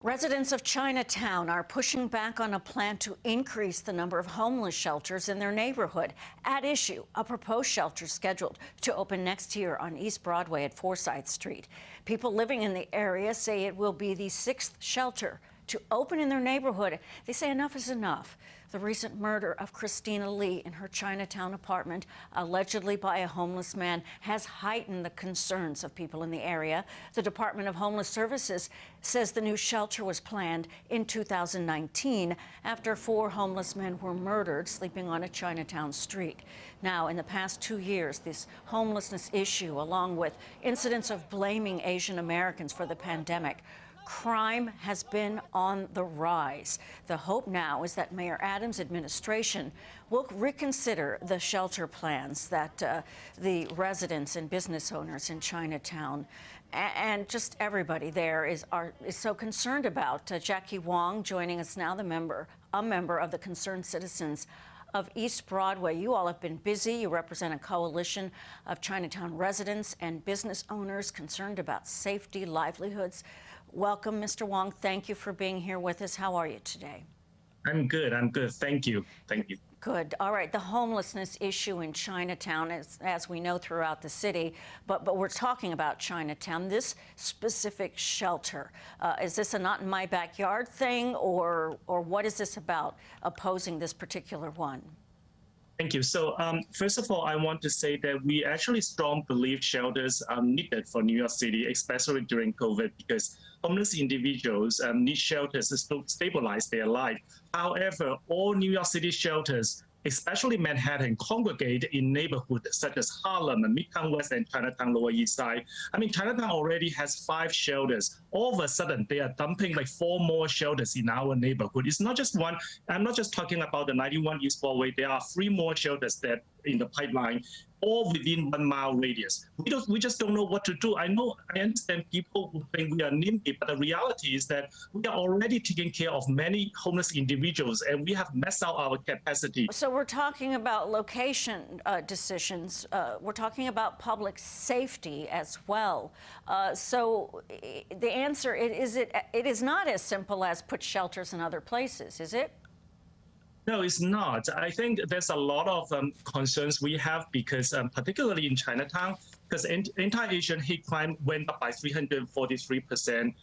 Residents of Chinatown are pushing back on a plan to increase the number of homeless shelters in their neighborhood. At issue, a proposed shelter scheduled to open next year on East Broadway at Forsyth Street. People living in the area say it will be the sixth shelter to open in their neighborhood. They say enough is enough. The recent murder of Christina Lee in her Chinatown apartment, allegedly by a homeless man, has heightened the concerns of people in the area. The Department of Homeless Services says the new shelter was planned in 2019 after 4 homeless men were murdered sleeping on a Chinatown street. Now, in the past 2 years, this homelessness issue, along with incidents of blaming Asian Americans for the pandemic, crime has been on the rise. The hope now is that Mayor Adams' administration will reconsider the shelter plans that the residents and business owners in Chinatown and just everybody there is so concerned about. Jacky Wong joining us now, a member of the Concerned Citizens of East Broadway. You all have been busy. You represent a coalition of Chinatown residents and business owners concerned about safety, livelihoods. Welcome, Mr. Wong. Thank you for being here with us. How are you today? I'm good. Thank you. Good. All right. The homelessness issue in Chinatown, as we know throughout the city, but we're talking about Chinatown. This specific shelter, is this a not in my backyard thing, or what is this about, opposing this particular one? Thank you. So first of all, I want to say that we actually strongly believe shelters are needed for New York City, especially during COVID, because homeless individuals need shelters to stabilize their life. However, all New York City shelters, especially Manhattan, congregate in neighborhoods such as Harlem, Midtown West, and Chinatown Lower East Side. I mean, Chinatown already has 5 shelters. All of a sudden, they are dumping like 4 more shelters in our neighborhood. It's not just one. I'm not just talking about the 91 East Broadway. There are 3 more shelters that in the pipeline, all within 1 mile radius. We just don't know what to do. I understand people who think we are NIMBY, but the reality is that we are already taking care of many homeless individuals, and we have messed out our capacity. So we're talking about location decisions. We're talking about public safety as well. So the answer it is not as simple as put shelters in other places, is it? No, it's not. I think there's a lot of concerns we have because particularly in Chinatown, because anti-Asian hate crime went up by 343%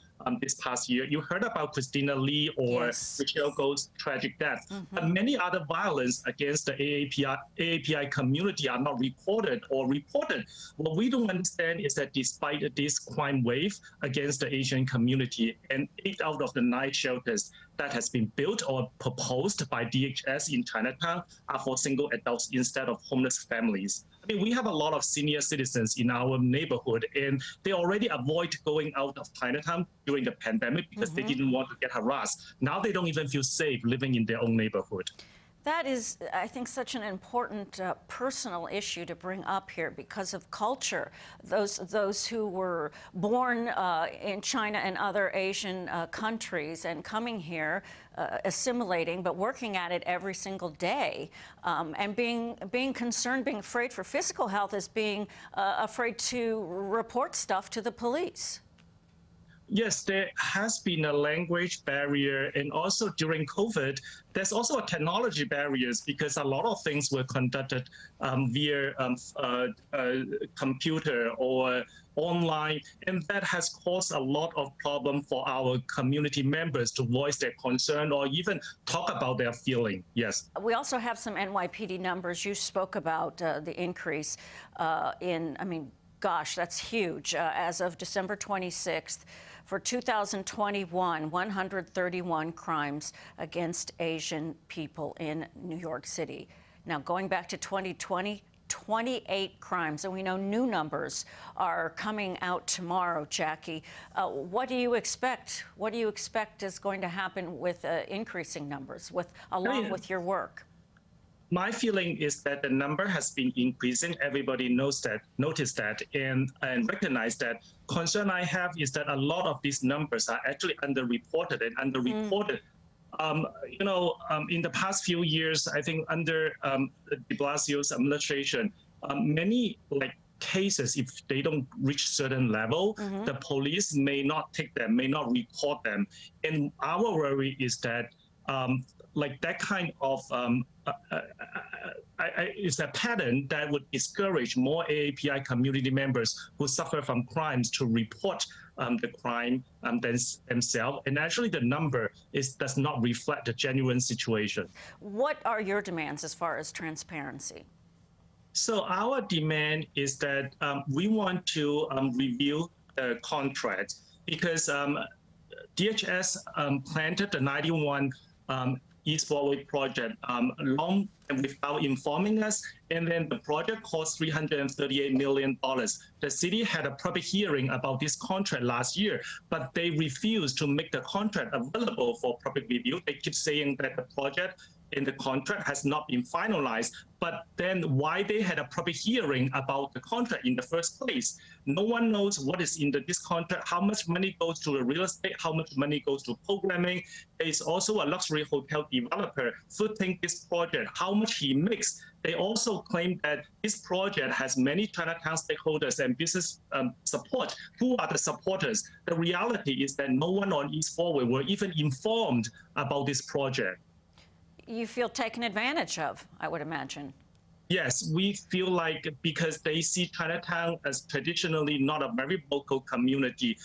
this past year. You heard about Christina Lee or Yes. Michelle Go's tragic death. But many other violence against the AAPI community are not reported or reported. What we don't understand is that despite this crime wave against the Asian community, and 8 out of the 9 shelters that has been built or proposed by DHS in Chinatown are for single adults instead of homeless families. I mean, we have a lot of senior citizens in our neighborhood, and they already avoid going out of Chinatown during the pandemic because they didn't want to get harassed. Now they don't even feel safe living in their own neighborhood. That is, I think, such an important personal issue to bring up here because of culture. Those who were born in China and other Asian countries and coming here, assimilating, but working at it every single day, and being concerned, being afraid for physical health, is being afraid to report stuff to the police. Yes, there has been a language barrier, and also during COVID, there's also a technology barriers because a lot of things were conducted via computer or online, and that has caused a lot of problem for our community members to voice their concern or even talk about their feeling. Yes. We also have some NYPD numbers. You spoke about the increase I mean, gosh, that's huge. As of December 26th, for 2021, 131 crimes against Asian people in New York City. Now, going back to 2020, 28 crimes, and we know new numbers are coming out tomorrow, Jacky. What do you expect? What do you expect is going to happen with increasing numbers, along with your work? My feeling is that the number has been increasing. Everybody noticed that, and recognize that. Concern I have is that a lot of these numbers are actually underreported and underreported. In the past few years, I think under de Blasio's administration, many cases, if they don't reach certain level, the police may not take them, may not report them. And our worry is that like that kind of it's a pattern that would discourage more AAPI community members who suffer from crimes to report the crime themselves. And actually the number does not reflect the genuine situation. What are your demands as far as transparency? So our demand is that we want to review the contract because DHS planted the 91 East Broadway project long and without informing us, and then the project cost $338 million. The city had a public hearing about this contract last year, but they refused to make the contract available for public review. They keep saying that the project in the contract has not been finalized, but then why they had a public hearing about the contract in the first place? No one knows what is in this contract, how much money goes to the real estate, how much money goes to programming. There is also a luxury hotel developer footing this project, how much he makes. They also claim that this project has many Chinatown stakeholders and business support. Who are the supporters? The reality is that no one on East Broadway were even informed about this project. You feel taken advantage of, I would imagine. Yes, we feel like because they see Chinatown as traditionally not a very local community.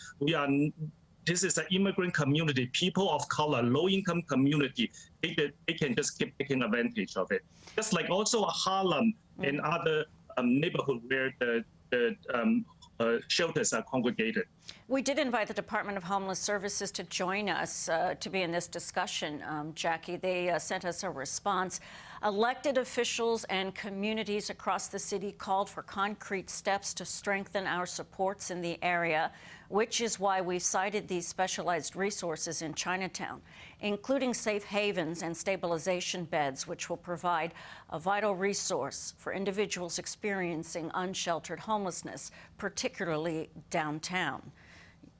This is an immigrant community, people of color, low-income community. They can just keep taking advantage of it. Just like also Harlem and other neighborhoods where the shelters are congregated. We did invite the Department of Homeless Services to join us to be in this discussion, Jackie. They sent us a response. Elected officials and communities across the city called for concrete steps to strengthen our supports in the area, which is why we cited these specialized resources in Chinatown, including safe havens and stabilization beds, which will provide a vital resource for individuals experiencing unsheltered homelessness, particularly downtown.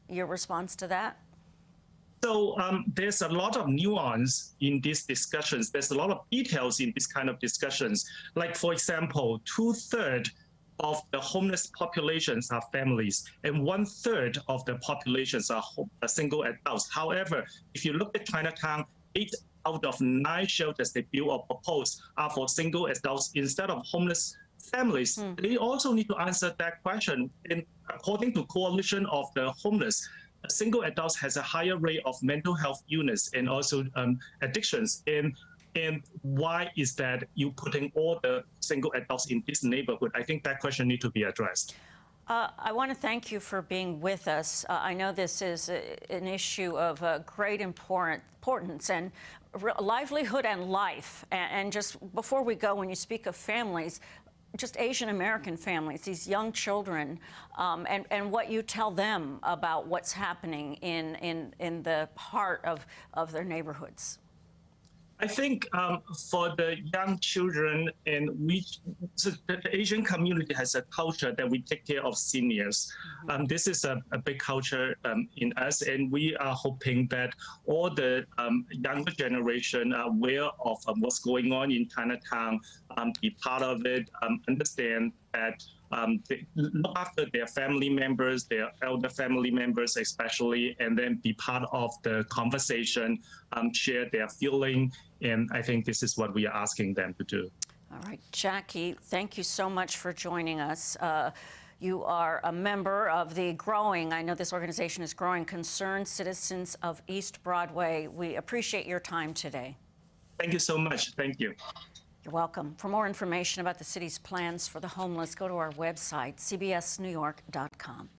Your response to that? So there's a lot of nuance in these discussions. There's a lot of details in this kind of discussions. Like, for example, 2/3 of the homeless populations are families, and 1/3 of the populations are single adults. However, if you look at Chinatown, 8 out of 9 shelters they build or propose are for single adults instead of homeless families. They also need to answer that question. And according to Coalition of the Homeless, single adults has a higher rate of mental health illness and also addictions. And why is that you putting all the single adults in this neighborhood? I think that question needs to be addressed. I want to thank you for being with us. I know this is an issue of great importance and livelihood and life. And just before we go, when you speak of families, just Asian American families, these young children, and what you tell them about what's happening in the heart of their neighborhoods. I think for the young children, and so the Asian community has a culture that we take care of seniors. This is a big culture in us, and we are hoping that all the younger generation are aware of what's going on in Chinatown, be part of it, understand that they look after their family members, their elder family members especially, and then be part of the conversation, share their feeling. And I think this is what we are asking them to do. All right, Jackie, thank you so much for joining us. You are a member of the growing, I know this organization is growing, Concerned Citizens of East Broadway. We appreciate your time today. Thank you so much. Thank you. You're welcome. For more information about the city's plans for the homeless, go to our website, cbsnewyork.com.